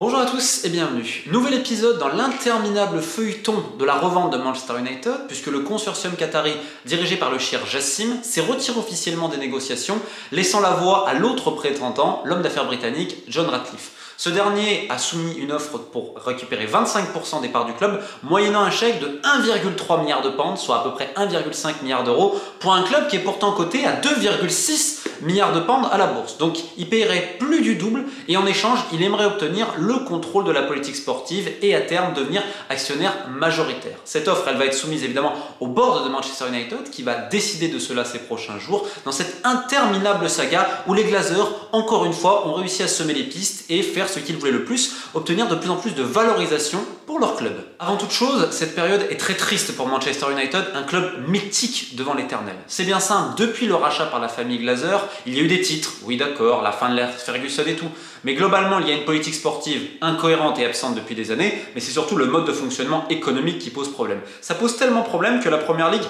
Bonjour à tous et bienvenue. Nouvel épisode dans l'interminable feuilleton de la revente de Manchester United, puisque le consortium qatari dirigé par le Shir Jassim s'est retiré officiellement des négociations, laissant la voie à l'autre prétendant, l'homme d'affaires britannique John Ratcliffe. Ce dernier a soumis une offre pour récupérer 25% des parts du club, moyennant un chèque de 1,3 milliard de pounds, soit à peu près 1,5 milliard d'euros, pour un club qui est pourtant coté à 2,6 milliards de pounds à la bourse. Donc il paierait plus du double et en échange, il aimerait obtenir le contrôle de la politique sportive et à terme devenir actionnaire majoritaire. Cette offre, elle va être soumise évidemment au board de Manchester United qui va décider de cela ces prochains jours dans cette interminable saga où les Glazers, encore une fois, ont réussi à semer les pistes et faire ce qu'ils voulaient le plus, obtenir de plus en plus de valorisation pour leur club. Avant toute chose, cette période est très triste pour Manchester United, un club mythique devant l'éternel. C'est bien simple, depuis le rachat par la famille Glazer, il y a eu des titres, oui d'accord, la fin de l'ère Ferguson et tout, mais globalement il y a une politique sportive incohérente et absente depuis des années, mais c'est surtout le mode de fonctionnement économique qui pose problème. Ça pose tellement problème que la Première Ligue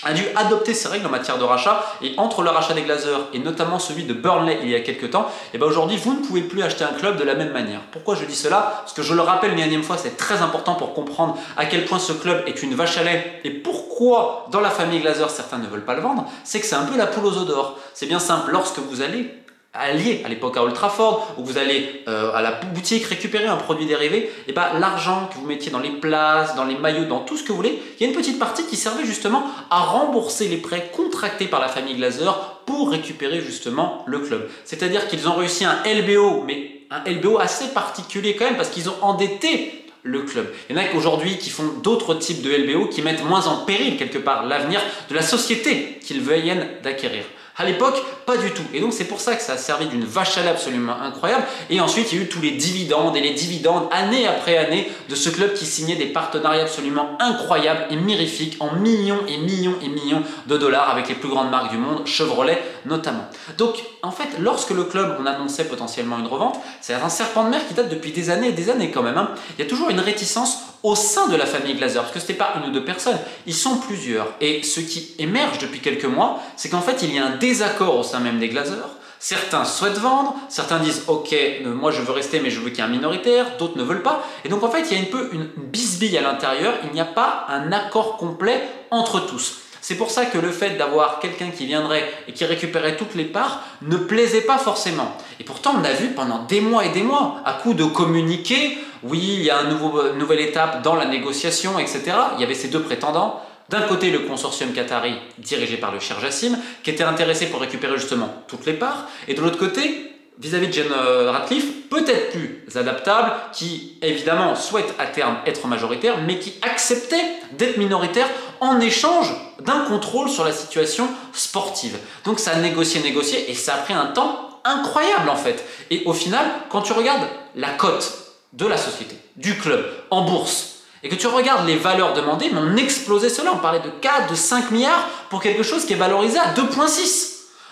a dû adopter ses règles en matière de rachat, et entre le rachat des Glazers et notamment celui de Burnley il y a quelques temps, et bien aujourd'hui vous ne pouvez plus acheter un club de la même manière. Pourquoi je dis cela? Parce que je le rappelle une énième fois, c'est très important pour comprendre à quel point ce club est une vache à lait et pourquoi dans la famille Glazer certains ne veulent pas le vendre, c'est que c'est un peu la poule aux œufs d'or. C'est bien simple, lorsque vous allez allié à l'époque à Old Trafford, où vous allez à la boutique récupérer un produit dérivé, et ben l'argent que vous mettiez dans les places, dans les maillots, dans tout ce que vous voulez, il y a une petite partie qui servait justement à rembourser les prêts contractés par la famille Glazer pour récupérer justement le club. C'est-à-dire qu'ils ont réussi un LBO, mais un LBO assez particulier quand même, parce qu'ils ont endetté le club. Il y en a qu'aujourd'hui qui font d'autres types de LBO qui mettent moins en péril quelque part l'avenir de la société qu'ils viennent d'acquérir. À l'époque, pas du tout. Et donc c'est pour ça que ça a servi d'une vache à lait absolument incroyable. Et ensuite, il y a eu tous les dividendes et les dividendes année après année de ce club qui signait des partenariats absolument incroyables et mirifiques en millions et millions et millions de dollars avec les plus grandes marques du monde, Chevrolet notamment. Donc en fait, lorsque le club, on annonçait potentiellement une revente, c'est un serpent de mer qui date depuis des années et des années quand même. Il y a toujours une réticence au sein de la famille Glazer, parce que ce n'est pas une ou deux personnes, ils sont plusieurs. Et ce qui émerge depuis quelques mois, c'est qu'en fait il y a un désaccord au sein même des Glazers. Certains souhaitent vendre, certains disent ok, moi je veux rester mais je veux qu'il y ait un minoritaire, d'autres ne veulent pas. Et donc en fait il y a un peu une bisbille à l'intérieur, il n'y a pas un accord complet entre tous. C'est pour ça que le fait d'avoir quelqu'un qui viendrait et qui récupérait toutes les parts ne plaisait pas forcément. Et pourtant, on a vu pendant des mois et des mois, à coup de communiquer, oui, il y a une nouvelle étape dans la négociation, etc. Il y avait ces deux prétendants. D'un côté, le consortium qatari dirigé par le Shir Jassim, qui était intéressé pour récupérer justement toutes les parts. Et de l'autre côté, vis-à-vis de John Ratcliffe, peut-être plus adaptable, qui évidemment souhaite à terme être majoritaire, mais qui acceptait d'être minoritaire en échange d'un contrôle sur la situation sportive. Donc ça a négocié, et ça a pris un temps incroyable en fait. Et au final, quand tu regardes la cote de la société, du club, en bourse, et que tu regardes les valeurs demandées, mais on explosait cela, on parlait de 4, de 5 milliards pour quelque chose qui est valorisé à 2,6.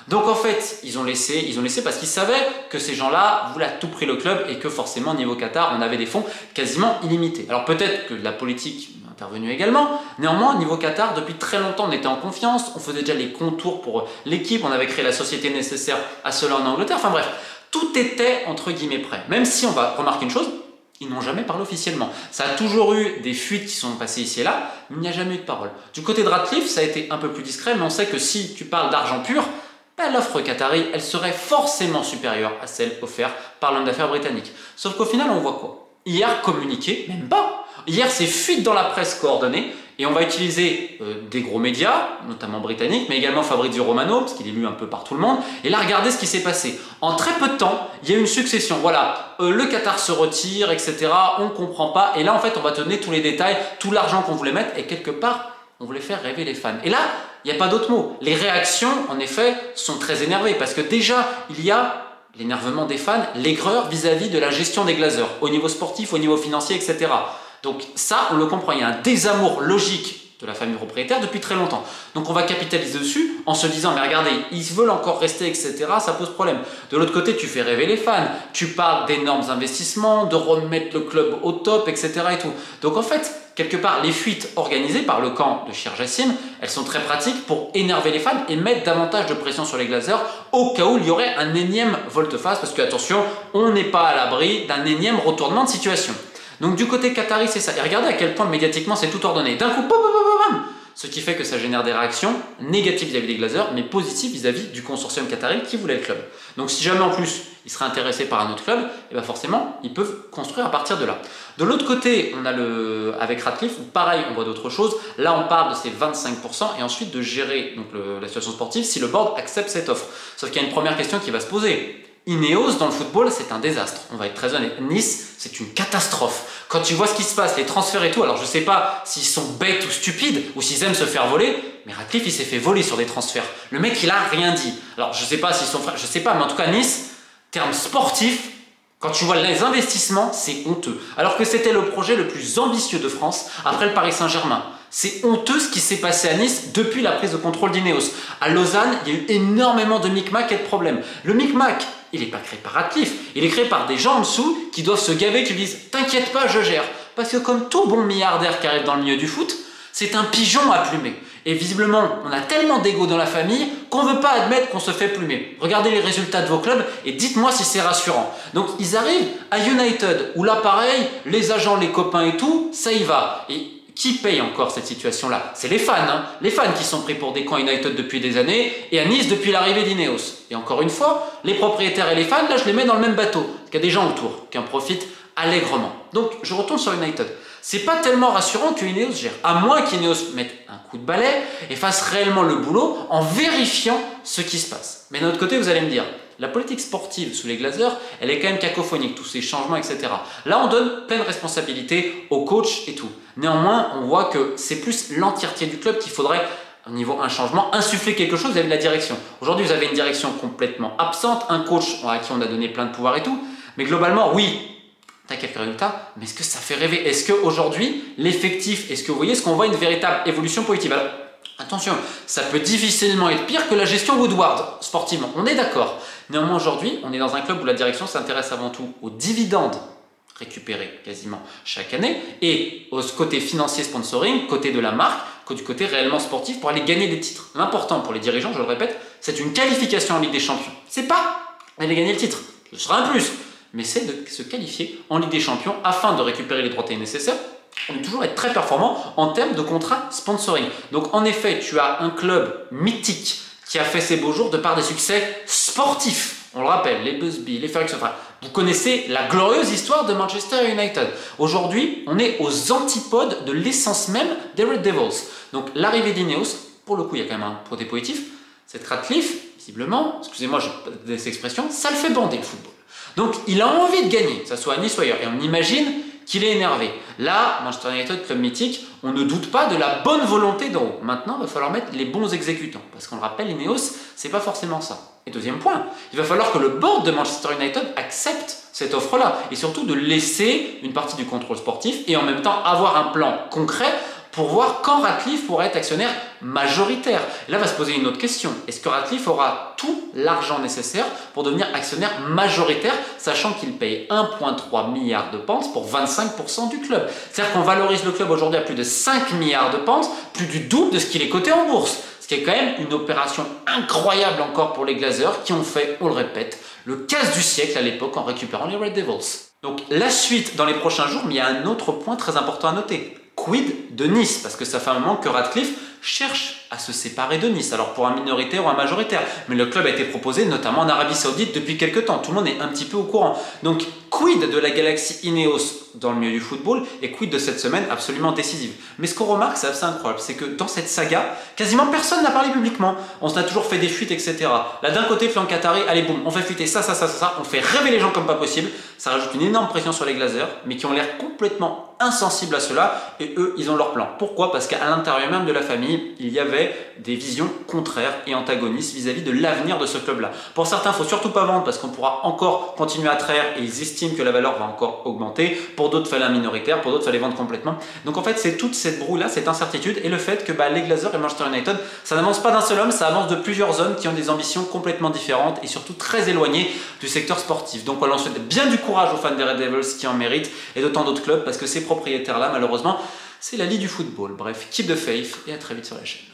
Donc en fait, ils ont laissé parce qu'ils savaient que ces gens-là voulaient à tout prix le club et que forcément, niveau Qatar, on avait des fonds quasiment illimités. Alors peut-être que la politique est intervenue également, néanmoins, niveau Qatar, depuis très longtemps, on était en confiance, on faisait déjà les contours pour l'équipe, on avait créé la société nécessaire à cela en Angleterre, enfin bref, tout était entre guillemets prêt. Même si on va remarquer une chose, ils n'ont jamais parlé officiellement. Ça a toujours eu des fuites qui sont passées ici et là, mais il n'y a jamais eu de parole. Du côté de Ratcliffe, ça a été un peu plus discret, mais on sait que si tu parles d'argent pur, l'offre qatari, elle serait forcément supérieure à celle offerte par l'homme d'affaires britannique. Sauf qu'au final, on voit quoi? Hier, communiqué, même pas. Hier, c'est fuite dans la presse coordonnée, et on va utiliser des gros médias, notamment britanniques, mais également Fabrizio Romano, parce qu'il est lu un peu par tout le monde. Et là, regardez ce qui s'est passé. En très peu de temps, il y a une succession. Voilà, le Qatar se retire, etc. On ne comprend pas. Et là, en fait, on va te donner tous les détails, tout l'argent qu'on voulait mettre, et quelque part, on voulait faire rêver les fans. Et là, il n'y a pas d'autre mot. Les réactions, en effet, sont très énervées, parce que déjà, il y a l'énervement des fans, l'aigreur vis-à-vis de la gestion des Glazers, au niveau sportif, au niveau financier, etc. Donc ça, on le comprend, il y a un désamour logique de la famille propriétaire depuis très longtemps. Donc on va capitaliser dessus en se disant mais regardez, ils veulent encore rester, etc. Ça pose problème. De l'autre côté, tu fais rêver les fans, tu parles d'énormes investissements, de remettre le club au top, etc. et tout. Donc en fait, quelque part, les fuites organisées par le camp de Shir Jassim, elles sont très pratiques pour énerver les fans et mettre davantage de pression sur les Glazers au cas où il y aurait un énième volte-face, parce que attention, on n'est pas à l'abri d'un énième retournement de situation. Donc du côté qatari, c'est ça. Et regardez à quel point médiatiquement c'est tout ordonné. D'un coup, ce qui fait que ça génère des réactions négatives vis-à-vis des Glazers, mais positives vis-à-vis du consortium qatari qui voulait le club. Donc si jamais en plus ils seraient intéressés par un autre club, et bien forcément ils peuvent construire à partir de là. De l'autre côté, on a avec Ratcliffe, pareil, on voit d'autres choses. Là on parle de ces 25% et ensuite de gérer donc, la situation sportive si le board accepte cette offre. Sauf qu'il y a une première question qui va se poser. Ineos dans le football, c'est un désastre. On va être très honnête. Nice, c'est une catastrophe. Quand tu vois ce qui se passe, les transferts et tout, alors je sais pas s'ils sont bêtes ou stupides ou s'ils aiment se faire voler, mais Ratcliffe il s'est fait voler sur des transferts. Le mec il a rien dit. Alors je sais pas s'ils sont frères, je sais pas, mais en tout cas Nice, terme sportif, quand tu vois les investissements, c'est honteux. Alors que c'était le projet le plus ambitieux de France après le Paris Saint-Germain. C'est honteux ce qui s'est passé à Nice depuis la prise de contrôle d'Ineos. À Lausanne, il y a eu énormément de micmac et de problèmes. Le micmac, il n'est pas créé par Ratcliffe, il est créé par des gens en dessous qui doivent se gaver, qui lui disent « T'inquiète pas, je gère ». Parce que comme tout bon milliardaire qui arrive dans le milieu du foot, c'est un pigeon à plumer. Et visiblement, on a tellement d'ego dans la famille qu'on ne veut pas admettre qu'on se fait plumer. Regardez les résultats de vos clubs et dites-moi si c'est rassurant. Donc ils arrivent à United, où là pareil, les agents, les copains et tout, ça y va. Et qui paye encore cette situation-là? C'est les fans, hein. Les fans qui sont pris pour des cons United depuis des années et à Nice depuis l'arrivée d'Ineos. Et encore une fois, les propriétaires et les fans, là je les mets dans le même bateau. Parce qu'il y a des gens autour qui en profitent allègrement. Donc je retourne sur United. C'est pas tellement rassurant que Ineos gère, à moins qu'Ineos mette un coup de balai et fasse réellement le boulot en vérifiant ce qui se passe. Mais d'un autre côté, vous allez me dire, la politique sportive sous les Glazers, elle est quand même cacophonique, tous ces changements, etc. Là, on donne pleine responsabilité aux coachs et tout. Néanmoins, on voit que c'est plus l'entièreté du club qu'il faudrait, au niveau un changement, insuffler quelque chose vis-à-vis de la direction. Aujourd'hui, vous avez une direction complètement absente, un coach à qui on a donné plein de pouvoir et tout, mais globalement, oui, tu as quelques résultats, mais est-ce que ça fait rêver? Est-ce qu'aujourd'hui, l'effectif, est-ce que vous voyez, est-ce qu'on voit une véritable évolution positive? Alors, attention, ça peut difficilement être pire que la gestion Woodward, sportivement, on est d'accord. Néanmoins, aujourd'hui, on est dans un club où la direction s'intéresse avant tout aux dividendes récupérés quasiment chaque année et au côté financier sponsoring, côté de la marque, du côté réellement sportif pour aller gagner des titres. L'important pour les dirigeants, je le répète, c'est une qualification en Ligue des Champions. C'est pas aller gagner le titre, ce sera un plus, mais c'est de se qualifier en Ligue des Champions afin de récupérer les droits télé nécessaires. On doit toujours être très performant en termes de contrat sponsoring. Donc en effet, tu as un club mythique qui a fait ses beaux jours de par des succès sportifs. On le rappelle, les Busby, les Ferguson. Enfin, vous connaissez la glorieuse histoire de Manchester United. Aujourd'hui, on est aux antipodes de l'essence même des Red Devils. Donc l'arrivée d'Ineos, pour le coup, il y a quand même un côté positif. C'est Ratcliffe, visiblement, excusez-moi cette expression, ça le fait bander le football. Donc il a envie de gagner, que ce soit à Nice ou ailleurs. Et on imagine qu'il est énervé. Là, Manchester United, club mythique, on ne doute pas de la bonne volonté d'en haut. Maintenant, il va falloir mettre les bons exécutants. Parce qu'on le rappelle, Ineos, c'est pas forcément ça. Et deuxième point, il va falloir que le board de Manchester United accepte cette offre-là. Et surtout de laisser une partie du contrôle sportif et en même temps avoir un plan concret pour voir quand Ratcliffe pourrait être actionnaire majoritaire. Et là va se poser une autre question. Est-ce que Ratcliffe aura tout l'argent nécessaire pour devenir actionnaire majoritaire, sachant qu'il paye 1,3 milliard de pounds pour 25% du club? C'est-à-dire qu'on valorise le club aujourd'hui à plus de 5 milliards de pounds, plus du double de ce qu'il est coté en bourse. Ce qui est quand même une opération incroyable encore pour les Glazers qui ont fait, on le répète, le casse du siècle à l'époque en récupérant les Red Devils. Donc la suite dans les prochains jours, mais il y a un autre point très important à noter. Quid de Nice? Parce que ça fait un moment que Ratcliffe cherche à se séparer de Nice, alors pour un minoritaire ou un majoritaire. Mais le club a été proposé notamment en Arabie Saoudite depuis quelques temps. Tout le monde est un petit peu au courant. Donc quid de la galaxie Ineos dans le milieu du football et quid de cette semaine absolument décisive. Mais ce qu'on remarque, c'est assez incroyable, c'est que dans cette saga, quasiment personne n'a parlé publiquement. On s'en a toujours fait des fuites, etc. Là d'un côté, flanc qatari, allez boum, on fait fuiter ça, on fait rêver les gens comme pas possible. Ça rajoute une énorme pression sur les Glazers, mais qui ont l'air complètement insensibles à cela et eux, ils ont leur plan. Pourquoi? Parce qu'à l'intérieur même de la famille, compagnie, il y avait des visions contraires et antagonistes vis-à-vis de l'avenir de ce club-là. Pour certains, il ne faut surtout pas vendre parce qu'on pourra encore continuer à traire et ils estiment que la valeur va encore augmenter. Pour d'autres, il fallait un minoritaire, pour d'autres, il fallait vendre complètement. Donc en fait, c'est toute cette brouille-là, cette incertitude et le fait que les Glazers et Manchester United, ça n'avance pas d'un seul homme, ça avance de plusieurs hommes qui ont des ambitions complètement différentes et surtout très éloignées du secteur sportif. Donc voilà, on souhaite bien du courage aux fans des Red Devils qui en méritent et de tant d'autres clubs parce que ces propriétaires-là, malheureusement, c'est la lie du football. Bref, keep the faith et à très vite sur la chaîne.